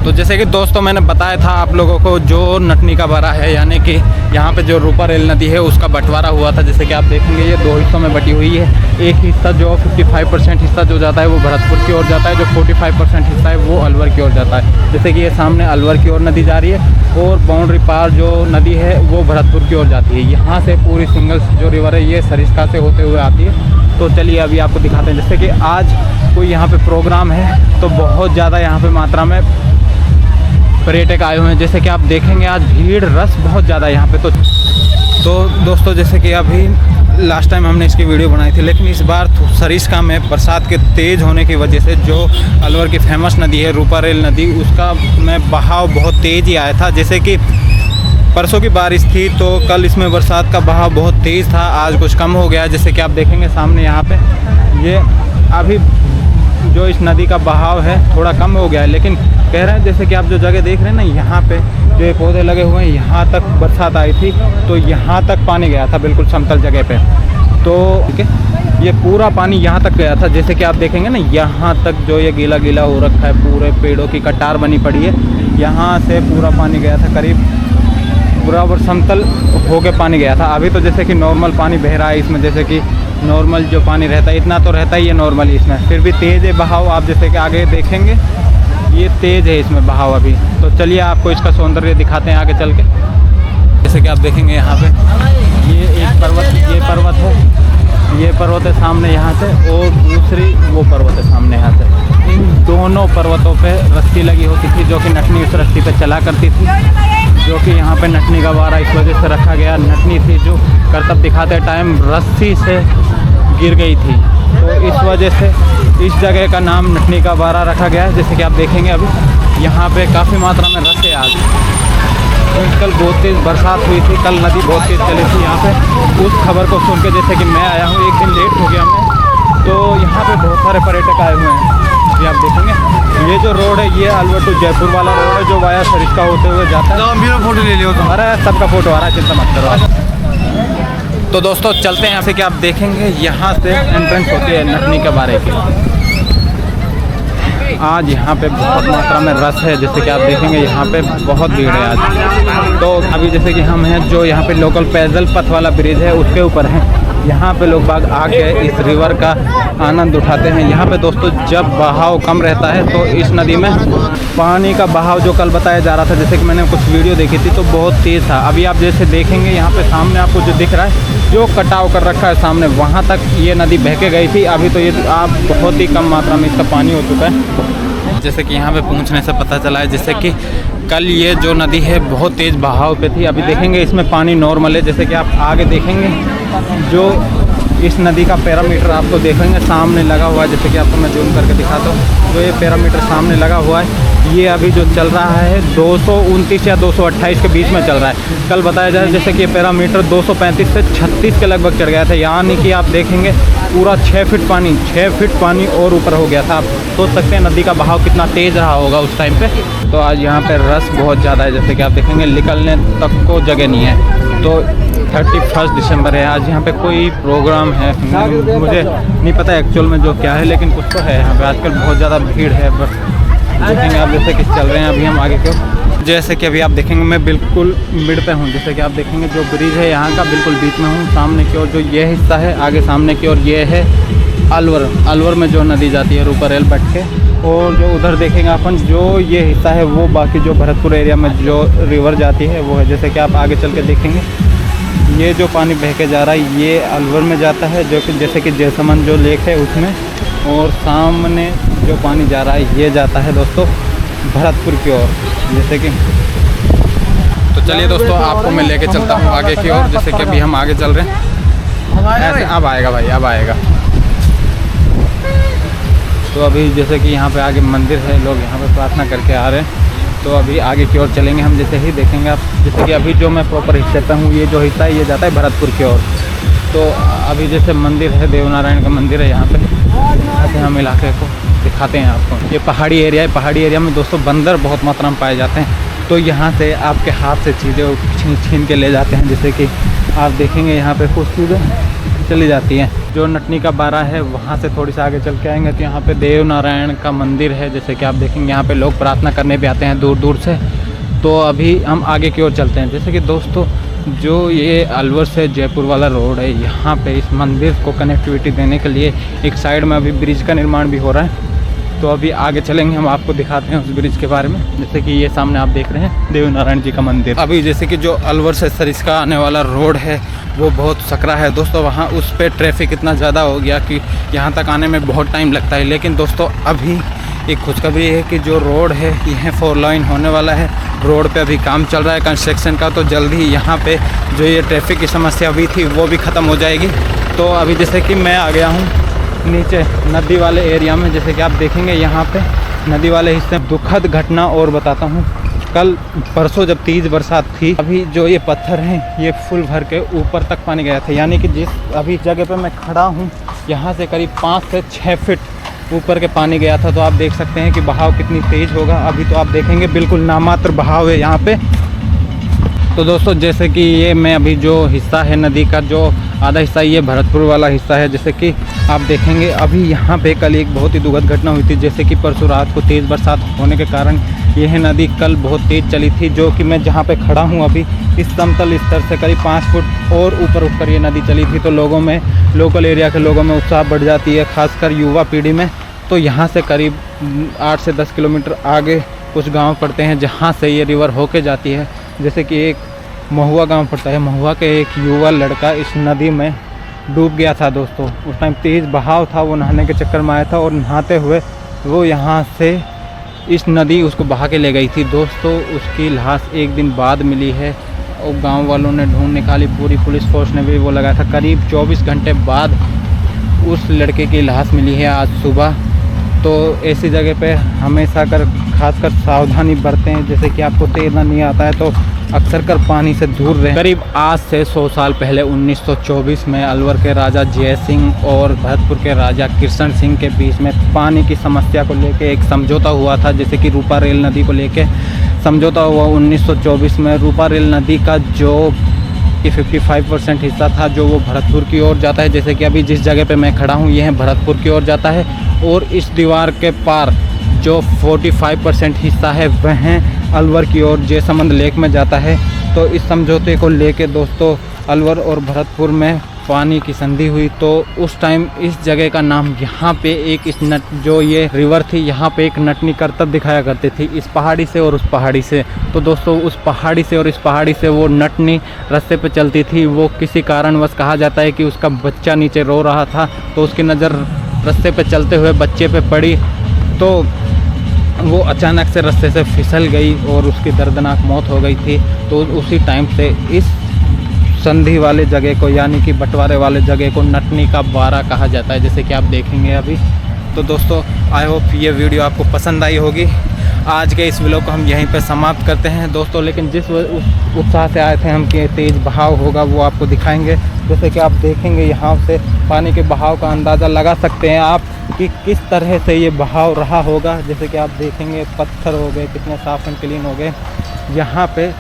तो जैसे कि दोस्तों मैंने बताया था आप लोगों को, जो नटनी का बरा है, यानी कि यहाँ पे जो रूपा रेल नदी है उसका बंटवारा हुआ था। जैसे कि आप देखेंगे ये 2 हिस्सों में बटी हुई है। एक हिस्सा जो 55% हिस्सा जो जाता है वो भरतपुर की ओर जाता है, जो 45% हिस्सा है वो अलवर की ओर जाता है। जैसे कि ये सामने अलवर की ओर नदी जा रही है और बाउंड्री पार जो नदी है वो भरतपुर की ओर जाती है। यहाँ से पूरी सिंगल जो रिवर है ये सरिस्का से होते हुए आती है। तो चलिए अभी आपको दिखाते हैं। जैसे कि आज कोई यहाँ पे प्रोग्राम है तो बहुत ज़्यादा यहाँ पे मात्रा में पर्यटक आए हुए हैं। जैसे कि आप देखेंगे आज भीड़ रस बहुत ज़्यादा यहाँ पे। तो दोस्तों जैसे कि अभी लास्ट टाइम हमने इसकी वीडियो बनाई थी, लेकिन इस बार सरिस्का में बरसात के तेज़ होने की वजह से जो अलवर की फेमस नदी है रूपा रेल नदी, उसका में बहाव बहुत तेज़ ही आया था। जैसे कि परसों की बारिश थी तो कल इसमें बरसात का बहाव बहुत तेज़ था, आज कुछ कम हो गया। जैसे कि आप देखेंगे सामने यहाँ पे ये अभी जो इस नदी का बहाव है थोड़ा कम हो गया है, लेकिन कह रहे हैं जैसे कि आप जो जगह देख रहे हैं ना, यहाँ पे जो ये पौधे लगे हुए हैं यहाँ तक बरसात आई थी तो यहाँ तक पानी गया था, बिल्कुल समतल जगह पे। तो ठीक है, ये पूरा पानी यहाँ तक गया था। जैसे कि आप देखेंगे ना यहाँ तक जो ये गीला गीला हो रखा है, पूरे पेड़ों की कटार बनी पड़ी है, यहाँ से पूरा पानी गया था, करीब बराबर समतल होके पानी गया था। अभी तो जैसे कि नॉर्मल पानी बह रहा है इसमें, जैसे कि नॉर्मल जो पानी रहता है इतना तो रहता ही है नॉर्मल इसमें, फिर भी तेज़ है बहाव। आप जैसे कि आगे देखेंगे ये तेज़ है इसमें बहाव अभी। तो चलिए आपको इसका सौंदर्य दिखाते हैं आगे चल के। जैसे कि आप देखेंगे यहाँ पे ये एक पर्वत, ये पर्वत है सामने यहाँ से, और दूसरी वो पर्वत है सामने यहाँ से। इन दोनों पर्वतों पे रस्सी लगी होती थी, जो कि नटनी उस रस्सी पे चला करती थी, जो कि यहाँ पे नटनी का बारा इस वजह से रखा गया। नटनी थी जो करतब दिखाते टाइम रस्सी से गिर गई थी, तो इस वजह से इस जगह का नाम नटनी का बारा रखा गया है। जैसे कि आप देखेंगे अभी यहाँ पे काफ़ी मात्रा में रस है आज। कल बहुत तेज़ बरसात हुई थी, कल नदी बहुत तेज़ चली थी यहाँ पे। उस खबर को सुन के जैसे कि मैं आया हूँ, एक दिन लेट हो गया मैं, तो यहाँ पे बहुत सारे पर्यटक आए हुए हैं। ये आप देखेंगे ये जो रोड है ये अलवर टू जयपुर वाला रोड है, जो वाया सरिस्का होते हुए जाता है। फोटो ले लियो तो। अरे सबका फोटो आ रहा है, चिंता मत करो। तो दोस्तों चलते हैं यहाँ से, कि आप देखेंगे यहाँ से एंट्रेंस होती है नटनी के बारे की। आज यहाँ पे बहुत मात्रा में रस है, जैसे कि आप देखेंगे यहाँ पे बहुत भीड़ है आज। तो अभी जैसे कि हम हैं जो यहाँ पे लोकल पैदल पथ वाला ब्रिज है उसके ऊपर हैं, यहाँ पे लोग बाग आके इस रिवर का आनंद उठाते हैं। यहाँ पे दोस्तों जब बहाव कम रहता है तो इस नदी में पानी का बहाव जो कल बताया जा रहा था, जैसे कि मैंने कुछ वीडियो देखी थी, तो बहुत तेज़ था। अभी आप जैसे देखेंगे यहाँ पे सामने आपको जो दिख रहा है, जो कटाव कर रखा है सामने, वहाँ तक ये नदी बह के गई थी। अभी तो ये आप बहुत ही कम मात्रा में इसका पानी हो चुका है। जैसे कि यहाँ पे पहुँचने से पता चला है, जैसे कि कल ये जो नदी है बहुत तेज़ बहाव पे थी। अभी देखेंगे इसमें पानी नॉर्मल है। जैसे कि आप आगे देखेंगे जो इस नदी का पैरामीटर आपको देखेंगे सामने लगा हुआ है। जैसे कि आपको मैं जूम करके दिखाता हूँ, जो ये पैरामीटर सामने लगा हुआ है ये अभी जो चल रहा है 229 या 228 के बीच में चल रहा है। कल बताया जाए जैसे कि ये पैरामीटर 235 से 36 के लगभग चढ़ गया था, यानी कि आप देखेंगे पूरा 6 फीट पानी और ऊपर हो गया था। आप सोच सकते हैं नदी का बहाव कितना तेज़ रहा होगा उस टाइम पे। तो आज यहाँ पे रस बहुत ज़्यादा है, जैसे कि आप देखेंगे निकलने तक को जगह नहीं है। तो 31 दिसंबर है आज, यहाँ पे कोई प्रोग्राम है, मुझे नहीं पता एक्चुअल में जो क्या है, लेकिन कुछ तो है यहाँ पे। आजकल बहुत ज़्यादा भीड़ है, बस देखेंगे आप जैसे कि चल रहे हैं अभी हम आगे क्यों। जैसे कि अभी आप देखेंगे मैं बिल्कुल मिड पे हूँ। जैसे कि आप देखेंगे जो ब्रिज है यहाँ का बिल्कुल बीच में हूँ। सामने की ओर जो ये हिस्सा है, आगे सामने की ओर ये है अलवर में जो नदी जाती है रूपा रेल बैठ के, और जो उधर देखेंगे अपन जो ये हिस्सा है वो बाकी जो भरतपुर एरिया में जो रिवर जाती है वो है। जैसे कि आप आगे चल के देखेंगे ये जो पानी बह के जा रहा है ये अलवर में जाता है, जो कि जैसे कि जैसमंद जो लेक है उसमें, और सामने जो पानी जा रहा है ये जाता है दोस्तों भरतपुर की ओर। जैसे कि तो चलिए दोस्तों आपको मैं लेके चलता हूँ आगे की ओर। जैसे कि अभी हम आगे चल रहे हैं, ऐसे अब आएगा भाई, अब आएगा। तो अभी जैसे कि यहाँ पे आगे मंदिर है, लोग यहाँ पे प्रार्थना करके आ रहे हैं। तो अभी आगे की ओर चलेंगे हम, जैसे ही देखेंगे आप। जैसे कि अभी जो मैं प्रॉपर हिस्से पे हूँ, ये जो हिस्सा है ये जाता है भरतपुर की ओर। तो अभी जैसे मंदिर है, देवनारायण का मंदिर है यहाँ पे, ऐसे हम इलाके को दिखाते हैं आपको। ये पहाड़ी एरिया है, पहाड़ी एरिया में दोस्तों बंदर बहुत मात्रा में पाए जाते हैं। तो यहाँ से आपके हाथ से चीज़ें छीन के ले जाते हैं। जैसे कि आप देखेंगे यहाँ पे कुछ चीज़ें चली जाती हैं। जो नटनी का बारा है वहाँ से थोड़ी सा आगे चल के आएंगे तो यहाँ पे देव नारायण का मंदिर है। जैसे कि आप देखेंगे यहाँ पे लोग प्रार्थना करने भी आते हैं दूर दूर से। तो अभी हम आगे की ओर चलते हैं। जैसे कि दोस्तों जो ये अलवर से जयपुर वाला रोड है, यहाँ पे इस मंदिर को कनेक्टिविटी देने के लिए एक साइड में अभी ब्रिज का निर्माण भी हो रहा है। तो अभी आगे चलेंगे, हम आपको दिखाते हैं उस ब्रिज के बारे में। जैसे कि ये सामने आप देख रहे हैं देव नारायण जी का मंदिर। अभी जैसे कि जो अलवर से सरिस्का आने वाला रोड है वो बहुत सकरा है दोस्तों। वहाँ उस पर ट्रैफिक इतना ज़्यादा हो गया कि यहाँ तक आने में बहुत टाइम लगता है। लेकिन दोस्तों अभी एक खुशखबरी है कि जो रोड है यह 4 लाइन होने वाला है। रोड पे अभी काम चल रहा है कंस्ट्रक्शन का, तो जल्द ही यहाँ पे जो ये ट्रैफिक की समस्या हुई थी वो भी ख़त्म हो जाएगी। तो अभी जैसे कि मैं आ गया हूँ नीचे नदी वाले एरिया में। जैसे कि आप देखेंगे यहाँ पे नदी वाले हिस्से में दुखद घटना और बताता हूँ। कल परसों जब तेज़ बरसात थी, अभी जो ये पत्थर हैं ये फुल भर के ऊपर तक पानी गया था। यानी कि जिस अभी जगह पे मैं खड़ा हूँ यहाँ से करीब 5 से 6 फीट ऊपर के पानी गया था। तो आप देख सकते हैं कि बहाव कितनी तेज़ होगा। अभी तो आप देखेंगे बिल्कुल नामात्र बहाव है यहाँ पे। तो दोस्तों जैसे कि ये मैं अभी जो हिस्सा है नदी का, जो आधा हिस्सा ये भरतपुर वाला हिस्सा है। जैसे कि आप देखेंगे अभी यहाँ पे कल एक बहुत ही दुखद घटना हुई थी। जैसे कि परसों रात को तेज़ बरसात होने के कारण यह नदी कल बहुत तेज़ चली थी। जो कि मैं जहाँ पे खड़ा हूँ अभी इस समतल स्तर से करीब 5 फुट और ऊपर उठकर ये नदी चली थी। तो लोगों में, लोकल एरिया के लोगों में उत्साह बढ़ जाती है, खासकर युवा पीढ़ी में। तो यहाँ से करीब 8 से 10 किलोमीटर आगे कुछ गाँव पड़ते हैं जहाँ से ये रिवर होके जाती है। जैसे कि एक महुआ गांव पड़ता है। महुआ के एक युवा लड़का इस नदी में डूब गया था दोस्तों। उस टाइम तेज़ बहाव था, वो नहाने के चक्कर में आया था और नहाते हुए वो यहाँ से इस नदी उसको बहा के ले गई थी दोस्तों। उसकी लाश 1 दिन बाद मिली है और गांव वालों ने ढूंढ निकाली, पूरी पुलिस फोर्स ने भी वो लगाया था। करीब 24 घंटे बाद उस लड़के की लाश मिली है आज सुबह। तो ऐसी जगह पे हमेशा खासकर सावधानी बरतें। जैसे कि आपको तैरना नहीं आता है तो अक्सर कर पानी से दूर रहें। करीब आज से 100 साल पहले 1924 में अलवर के राजा जय सिंह और भरतपुर के राजा कृष्ण सिंह के बीच में पानी की समस्या को लेके एक समझौता हुआ था। जैसे कि रूपा रेल नदी को लेके समझौता हुआ 1924 में। रूपा रेल नदी का जो कि 55% हिस्सा था जो वो भरतपुर की ओर जाता है। जैसे कि अभी जिस जगह पे मैं खड़ा हूँ यह भरतपुर की ओर जाता है और इस दीवार के पार जो 45% हिस्सा है वह अलवर की ओर जयसमंद लेक में जाता है। तो इस समझौते को लेके दोस्तों अलवर और भरतपुर में पानी की संधि हुई। तो उस टाइम इस जगह का नाम यहाँ पे एक इस नट जो ये रिवर थी यहाँ पे एक नटनी करतब दिखाया करती थी, इस पहाड़ी से और उस पहाड़ी से। तो दोस्तों उस पहाड़ी से और इस पहाड़ी से वो नटनी रास्ते पे चलती थी। वो किसी कारणवश कहा जाता है कि उसका बच्चा नीचे रो रहा था तो उसकी नज़र रास्ते पे चलते हुए बच्चे पे पड़ी तो वो अचानक से रास्ते से फिसल गई और उसकी दर्दनाक मौत हो गई थी। तो उसी टाइम से इस संधि वाले जगह को यानी कि बंटवारे वाले जगह को नटनी का बारा कहा जाता है। जैसे कि आप देखेंगे अभी। तो दोस्तों आई होप ये वीडियो आपको पसंद आई होगी। आज के इस व्लॉग को हम यहीं पे समाप्त करते हैं दोस्तों। लेकिन जिस उत्साह से आए थे हम कि तेज़ बहाव होगा वो आपको दिखाएंगे। जैसे कि आप देखेंगे यहाँ से पानी के बहाव का अंदाज़ा लगा सकते हैं आप कि किस तरह से ये बहाव रहा होगा। जैसे कि आप देखेंगे पत्थर हो गए कितने साफ़ एंड क्लीन हो गए यहाँ पे।